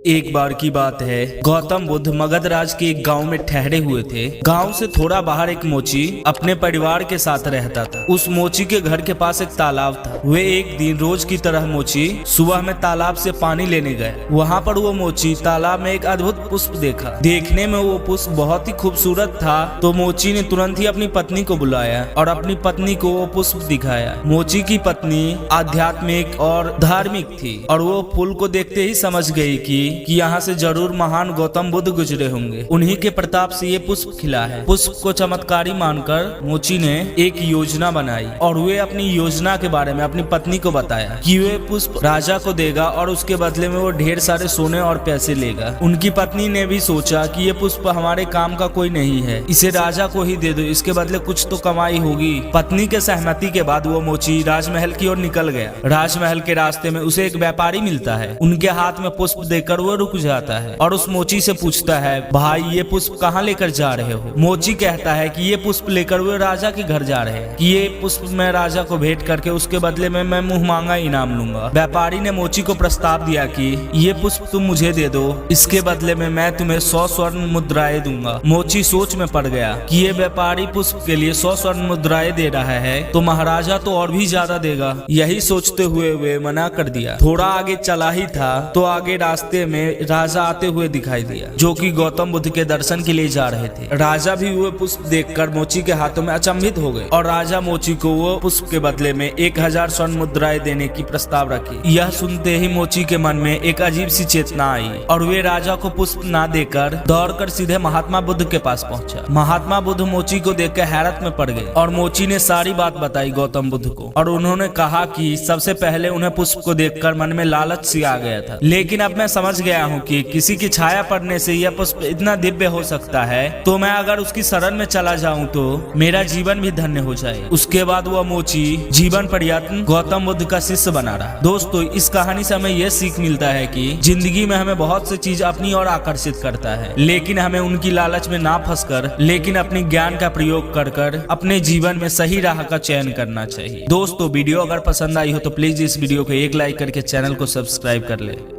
एक बार की बात है, गौतम बुद्ध मगध राज के एक गांव में ठहरे हुए थे। गांव से थोड़ा बाहर एक मोची अपने परिवार के साथ रहता था। उस मोची के घर के पास एक तालाब था। वे एक दिन रोज की तरह मोची सुबह में तालाब से पानी लेने गए। वहाँ पर वो मोची तालाब में एक अद्भुत पुष्प देखा। देखने में वो पुष्प बहुत ही खूबसूरत था, तो मोची ने तुरंत ही अपनी पत्नी को बुलाया और अपनी पत्नी को वो पुष्प दिखाया। मोची की पत्नी आध्यात्मिक और धार्मिक थी और वो फूल को देखते ही समझ गई कि यहाँ से जरूर महान गौतम बुद्ध गुजरे होंगे। उन्हीं के प्रताप से ये पुष्प खिला है। पुष्प को चमत्कारी मानकर मोची ने एक योजना बनाई और वे अपनी योजना के बारे में अपनी पत्नी को बताया कि वे पुष्प राजा को देगा और उसके बदले में वो ढेर सारे सोने और पैसे लेगा। उनकी पत्नी ने भी सोचा कि ये पुष्प हमारे काम का कोई नहीं है, इसे राजा को ही दे दो, इसके बदले कुछ तो कमाई होगी। पत्नी के सहमति के बाद वो मोची राजमहल की ओर निकल गया। राजमहल के रास्ते में उसे एक व्यापारी मिलता है। उनके हाथ में पुष्प देकर वो रुक जाता है और उस मोची से पूछता है, भाई ये पुष्प कहाँ लेकर जा रहे हो? मोची कहता है कि ये पुष्प लेकर वो राजा के घर जा रहे हैं, कि ये पुष्प मैं राजा को भेंट करके उसके बदले में मैं मुंह मांगा इनाम लूंगा। व्यापारी ने मोची को प्रस्ताव दिया कि ये पुष्प तुम मुझे दे दो, इसके बदले में मैं तुम्हें 100 स्वर्ण मुद्राएं दूंगा। मोची सोच में पड़ गया कि ये व्यापारी पुष्प के लिए 100 स्वर्ण मुद्राएं दे रहा है तो महाराजा तो और भी ज्यादा देगा। यही सोचते हुए वे मना कर दिया। थोड़ा आगे चला ही था तो आगे रास्ते में राजा आते हुए दिखाई दिया, जो कि गौतम बुद्ध के दर्शन के लिए जा रहे थे। राजा भी वो पुष्प देखकर मोची के हाथों में अचंभित हो गए और राजा मोची को वो पुष्प के बदले में 1000 स्वर्ण मुद्राएं देने की प्रस्ताव रखी। यह सुनते ही मोची के मन में एक अजीब सी चेतना आई और वे राजा को पुष्प ना देकर दौड़कर सीधे महात्मा बुद्ध के पास पहुंचा। महात्मा बुद्ध मोची को देखकर हैरत में पड़ गए और मोची ने सारी बात बताई गौतम बुद्ध को और उन्होंने कहा कि सबसे पहले उन्हें पुष्प को देखकर मन में लालच सी आ गया था, लेकिन अब मैं समझ गया हूँ कि किसी की छाया पड़ने से यह पुष्प इतना दिव्य हो सकता है, तो मैं अगर उसकी शरण में चला जाऊँ तो मेरा जीवन भी धन्य हो जाए। उसके बाद वह मोची जीवन पर्यंत गौतम बुद्ध का शिष्य बना रहा। दोस्तों, इस कहानी से हमें यह सीख मिलता है कि जिंदगी में हमें बहुत सी चीज अपनी ओर आकर्षित करता है, लेकिन हमें उनकी लालच में ना फंसकर लेकिन अपनी ज्ञान का प्रयोग कर अपने जीवन में सही राह का चयन करना चाहिए। दोस्तों, वीडियो अगर पसंद आई हो तो प्लीज इस वीडियो को एक लाइक करके चैनल को सब्सक्राइब कर ले।